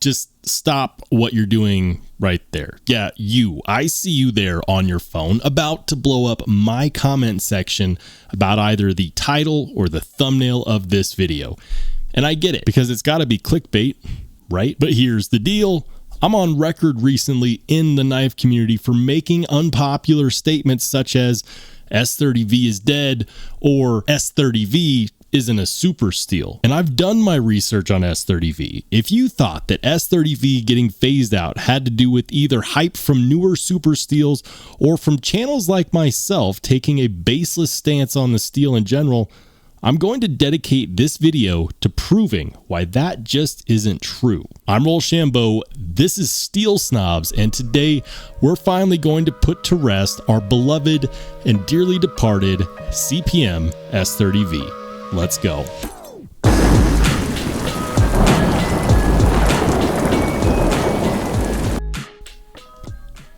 Just stop what you're doing right there. Yeah, I see you there on your phone about to blow up my comment section about either the title or the thumbnail of this video. And I get it, because it's got to be clickbait, right? But here's the deal. I'm on record recently in the knife community for making unpopular statements such as S30v is dead or S30v isn't a super steel. And I've done my research on S30v. If you thought that S30v getting phased out had to do with either hype from newer super steels or from channels like myself taking a baseless stance on the steel in general, I'm going to dedicate this video to proving why that just isn't true. I'm Rollshambo, this is Steel Snobs, and today we're finally going to put to rest our beloved and dearly departed CPM S30v. Let's go.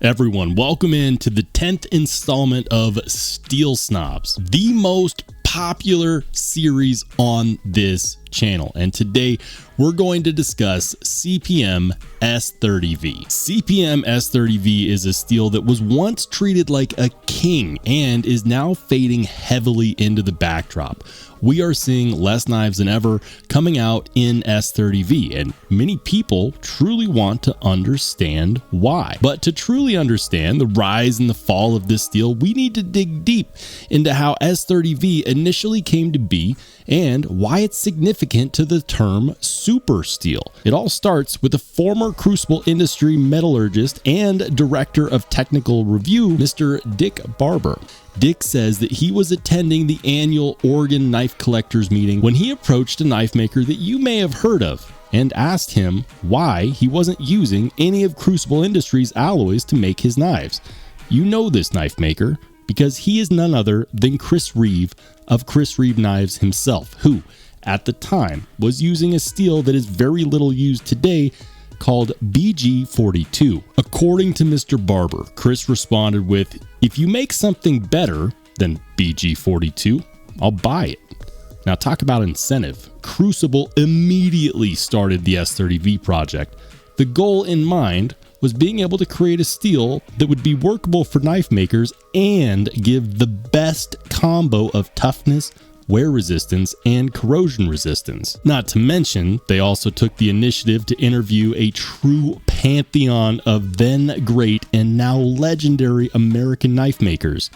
Everyone, welcome in to the 10th installment of Steel Snobs, the most popular series on this channel. And today we're going to discuss CPM S30v. CPM S30v is a steel that was once treated like a king and is now fading heavily into the backdrop. We are seeing less knives than ever coming out in S30v, and many people truly want to understand why. But to truly understand the rise and the fall of this steel, we need to dig deep into how S30v initially came to be and why it's significant to the term super steel. It all starts with a former crucible industry metallurgist and director of technical review, Mr. Dick Barber. Dick says that he was attending the annual Oregon Knife Collectors meeting when he approached a knife maker that you may have heard of and asked him why he wasn't using any of Crucible Industries' alloys to make his knives. You know this knife maker because he is none other than Chris Reeve of Chris Reeve Knives himself, who at the time was using a steel that is very little used today called BG42. According to Mr. Barber, Chris responded with, "If you make something better than BG42, I'll buy it." Now talk about incentive. Crucible immediately started the S30v project. The goal in mind was being able to create a steel that would be workable for knife makers and give the best combo of toughness, wear resistance, and corrosion resistance. Not to mention, they also took the initiative to interview a true pantheon of then great and now legendary American knife makers.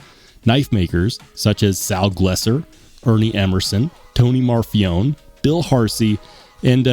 Knife makers such as Sal Glesser, Ernie Emerson, Tony Marfione, Bill Harsey, and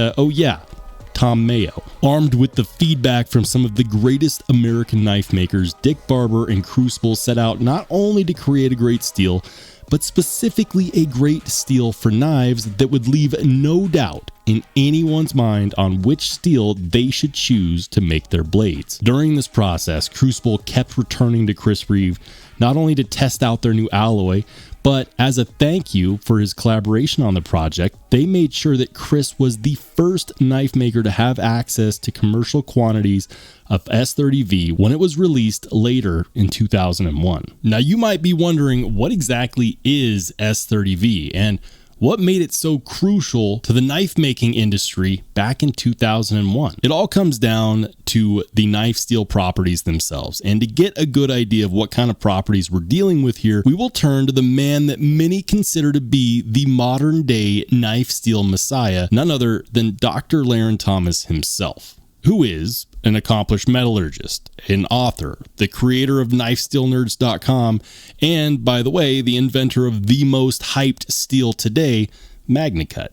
Tom Mayo. Armed with the feedback from some of the greatest American knife makers, Dick Barber and Crucible set out not only to create a great steel, but specifically a great steel for knives that would leave no doubt in anyone's mind on which steel they should choose to make their blades. During this process, Crucible kept returning to Chris Reeve not only to test out their new alloy, but as a thank you for his collaboration on the project, they made sure that Chris was the first knife maker to have access to commercial quantities of S30v when it was released later in 2001. Now you might be wondering, what exactly is S30v and what made it so crucial to the knife making industry back in 2001? It all comes down to the knife steel properties themselves. And to get a good idea of what kind of properties we're dealing with here, we will turn to the man that many consider to be the modern day knife steel messiah, none other than Dr. Laren Thomas himself, who is an accomplished metallurgist, an author, the creator of KnifeSteelNerds.com, and, by the way, the inventor of the most hyped steel today, MagnaCut.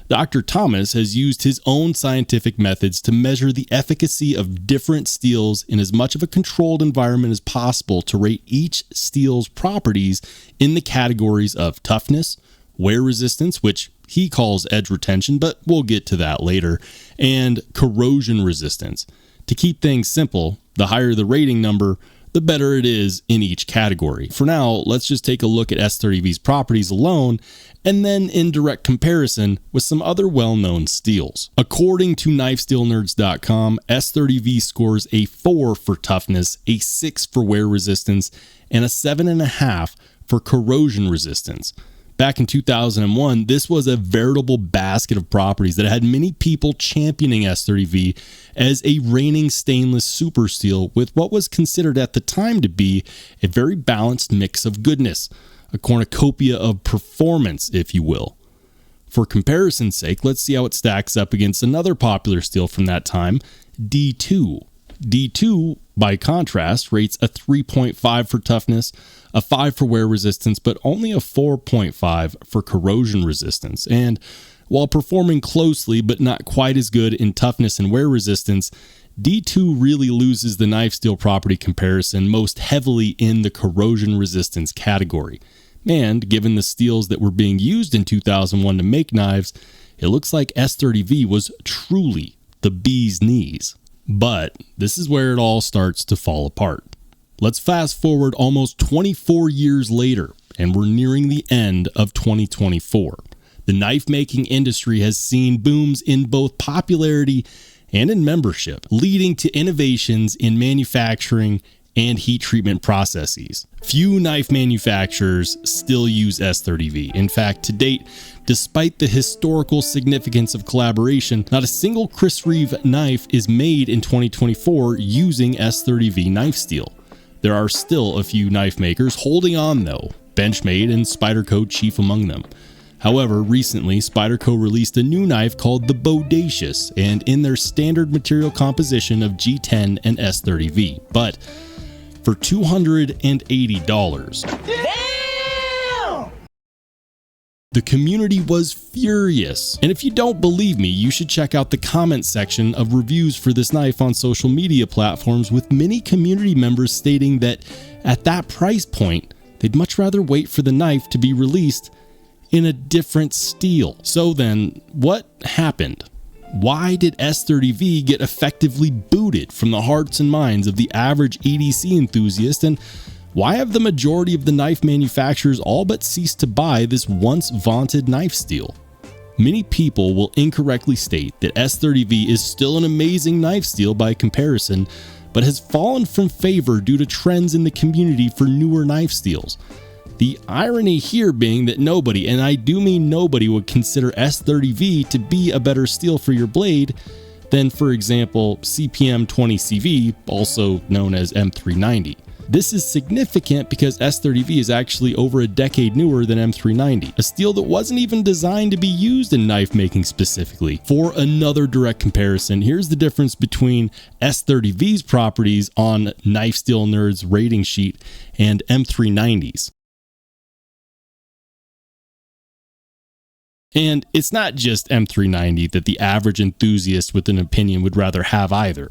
Dr. Thomas has used his own scientific methods to measure the efficacy of different steels in as much of a controlled environment as possible to rate each steel's properties in the categories of toughness, wear resistance, which he calls edge retention, but we'll get to that later, and corrosion resistance. To keep things simple, the higher the rating number, the better it is in each category. For now, let's just take a look at S30v's properties alone, and then in direct comparison with some other well-known steels. According to KnifeSteelNerds.com, S30v scores a 4 for toughness, a 6 for wear resistance, and a 7.5 for corrosion resistance. Back in 2001, this was a veritable basket of properties that had many people championing S30v as a reigning stainless super steel with what was considered at the time to be a very balanced mix of goodness, a cornucopia of performance, if you will. For comparison's sake, let's see how it stacks up against another popular steel from that time, D2. D2, by contrast, rates a 3.5 for toughness, a 5 for wear resistance, but only a 4.5 for corrosion resistance. And while performing closely but not quite as good in toughness and wear resistance, D2 really loses the knife steel property comparison most heavily in the corrosion resistance category. And given the steels that were being used in 2001 to make knives, it looks like S30v was truly the bee's knees. But this is where it all starts to fall apart. Let's fast forward almost 24 years later, and we're nearing the end of 2024. The knife making industry has seen booms in both popularity and in membership, leading to innovations in manufacturing and heat treatment processes. Few knife manufacturers still use S30v. In fact, to date, despite the historical significance of collaboration, not a single Chris Reeve knife is made in 2024 using S30v knife steel. There are still a few knife makers holding on though, Benchmade and Spyderco chief among them. However, recently, Spyderco released a new knife called the Bodacious, and in their standard material composition of G10 and S30v. But for $280. Damn! The community was furious. And if you don't believe me, you should check out the comment section of reviews for this knife on social media platforms, with many community members stating that at that price point, they'd much rather wait for the knife to be released in a different steel. So then, what happened? Why did S30v get effectively booted from the hearts and minds of the average EDC enthusiast, and why have the majority of the knife manufacturers all but ceased to buy this once vaunted knife steel? Many people will incorrectly state that S30v is still an amazing knife steel by comparison, but has fallen from favor due to trends in the community for newer knife steels. The irony here being that nobody, and I do mean nobody, would consider S30v to be a better steel for your blade than, for example, CPM 20CV, also known as M390. This is significant because S30v is actually over a decade newer than M390, a steel that wasn't even designed to be used in knife making specifically. For another direct comparison, here's the difference between S30v's properties on Knife Steel Nerd's rating sheet and M390's. And it's not just M390 that the average enthusiast with an opinion would rather have either.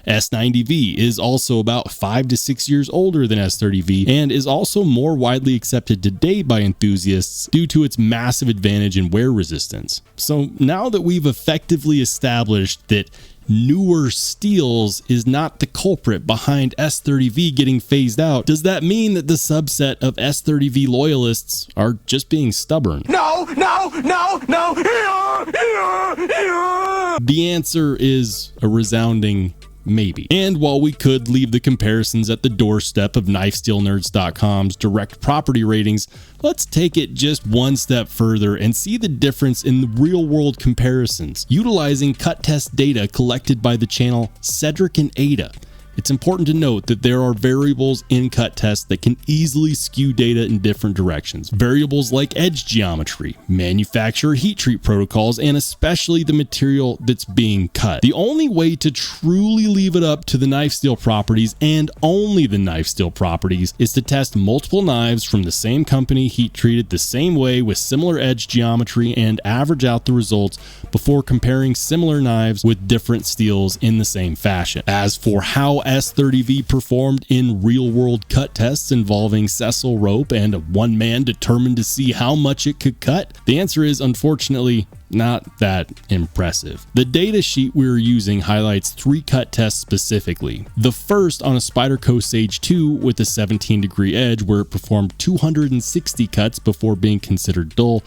S90v is also about 5 to 6 years older than S30v and is also more widely accepted today by enthusiasts due to its massive advantage in wear resistance. So now that we've effectively established that newer steels is not the culprit behind S30v getting phased out, does that mean that the subset of S30v loyalists are just being stubborn? No! The answer is a resounding maybe. And while we could leave the comparisons at the doorstep of KnifeSteelNerds.com's direct property ratings, let's take it just one step further and see the difference in the real-world comparisons, utilizing cut test data collected by the channel Cedric and Ada. It's important to note that there are variables in cut tests that can easily skew data in different directions. Variables like edge geometry, manufacturer heat treat protocols, and especially the material that's being cut. The only way to truly leave it up to the knife steel properties, and only the knife steel properties, is to test multiple knives from the same company heat treated the same way with similar edge geometry and average out the results before comparing similar knives with different steels in the same fashion. As for how S30v performed in real-world cut tests involving sessile rope and one man determined to see how much it could cut, the answer is unfortunately not that impressive. The data sheet we're using highlights 3 cut tests specifically. The first on a Spyderco Sage 2 with a 17-degree edge where it performed 260 cuts before being considered dull.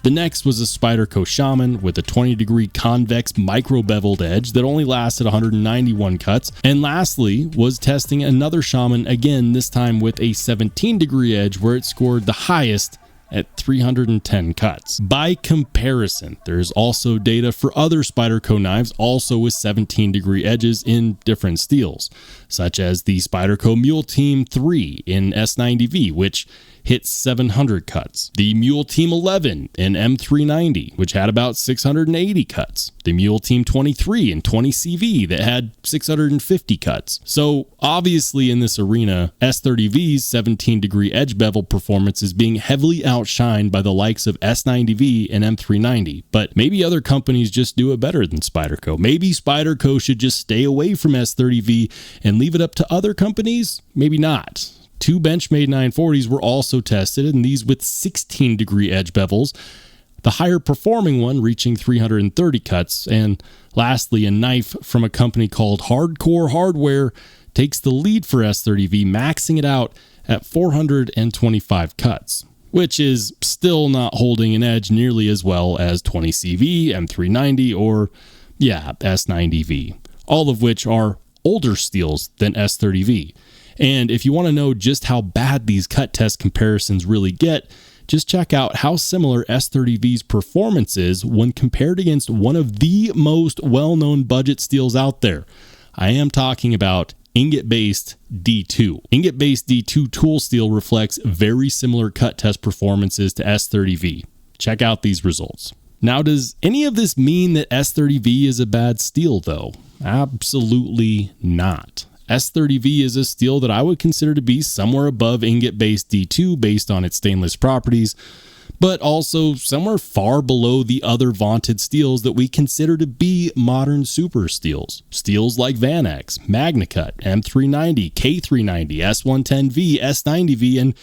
The next was a Spyderco Shaman with a 20-degree convex micro-beveled edge that only lasted 191 cuts. And lastly was testing another Shaman, again this time with a 17-degree edge where it scored the highest at 310 cuts. By comparison, there's also data for other Spyderco knives also with 17-degree edges in different steels, such as the Spyderco Mule Team 3 in S30v, which hit 700 cuts. The Mule Team 11 in M390, which had about 680 cuts. The Mule Team 23 in 20CV that had 650 cuts. So obviously in this arena, S30v's 17-degree edge bevel performance is being heavily outshined by the likes of S90v and M390, but maybe other companies just do it better than Spyderco. Maybe Spyderco should just stay away from S30v and leave it up to other companies? Maybe not. 2 Benchmade 940s were also tested, and these with 16-degree edge bevels, the higher performing one reaching 330 cuts. And lastly, a knife from a company called Hardcore Hardware takes the lead for S30v, maxing it out at 425 cuts, which is still not holding an edge nearly as well as 20CV, M390, or S90v, all of which are older steels than S30v. And if you want to know just how bad these cut test comparisons really get, just check out how similar S30v's performance is when compared against one of the most well-known budget steels out there. I am talking about ingot-based D2. Ingot-based D2 tool steel reflects very similar cut test performances to S30v. Check out these results. Now, does any of this mean that S30v is a bad steel, though? Absolutely not. S30v is a steel that I would consider to be somewhere above ingot-based D2 based on its stainless properties, but also somewhere far below the other vaunted steels that we consider to be modern super steels. Steels like Vanex, MagnaCut, M390, K390, S110v, S90v, and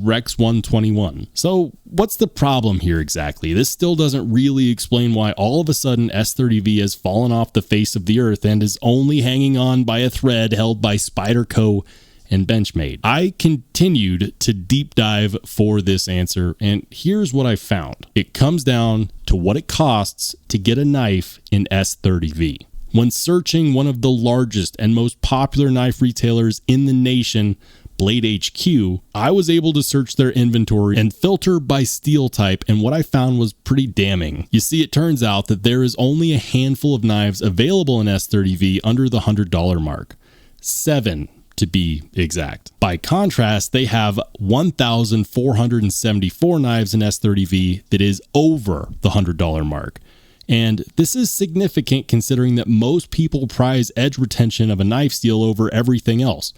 Rex 121. So what's the problem here exactly? This still doesn't really explain why all of a sudden S30v has fallen off the face of the earth and is only hanging on by a thread held by Spyderco and Benchmade. I continued to deep dive for this answer, and here's what I found. It comes down to what it costs to get a knife in S30v. When searching one of the largest and most popular knife retailers in the nation, Blade HQ, I was able to search their inventory and filter by steel type, and what I found was pretty damning. You see, it turns out that there is only a handful of knives available in S30v under the $100 mark. 7 to be exact. By contrast, they have 1,474 knives in S30v that is over the $100 mark. And this is significant considering that most people prize edge retention of a knife steel over everything else.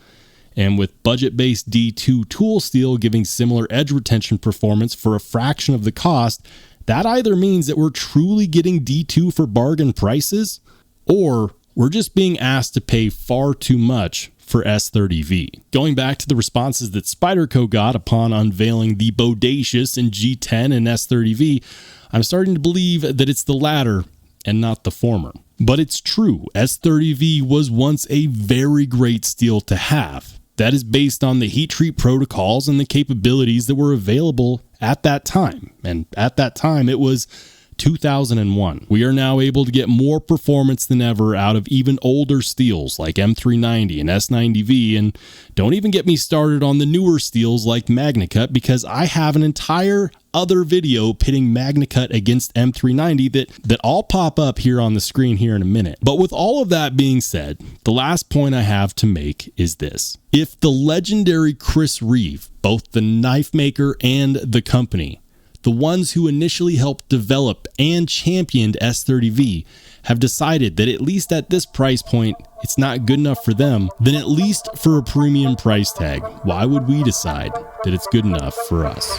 And with budget-based D2 tool steel giving similar edge retention performance for a fraction of the cost, that either means that we're truly getting D2 for bargain prices, or we're just being asked to pay far too much for S30v. Going back to the responses that Spyderco got upon unveiling the Bodacious in G10 and S30v, I'm starting to believe that it's the latter and not the former. But it's true, S30v was once a very great steel to have. That is based on the heat treat protocols and the capabilities that were available at that time. And at that time, it was 2001. We are now able to get more performance than ever out of even older steels like M390 and S90v, and don't even get me started on the newer steels like MagnaCut, because I have an entire other video pitting MagnaCut against M390 that I'll pop up here on the screen here in a minute. But with all of that being said, the last point I have to make is this. If the legendary Chris Reeve, both the knife maker and the company, the ones who initially helped develop and championed S30v, have decided that at least at this price point, it's not good enough for them, then at least for a premium price tag, why would we decide that it's good enough for us?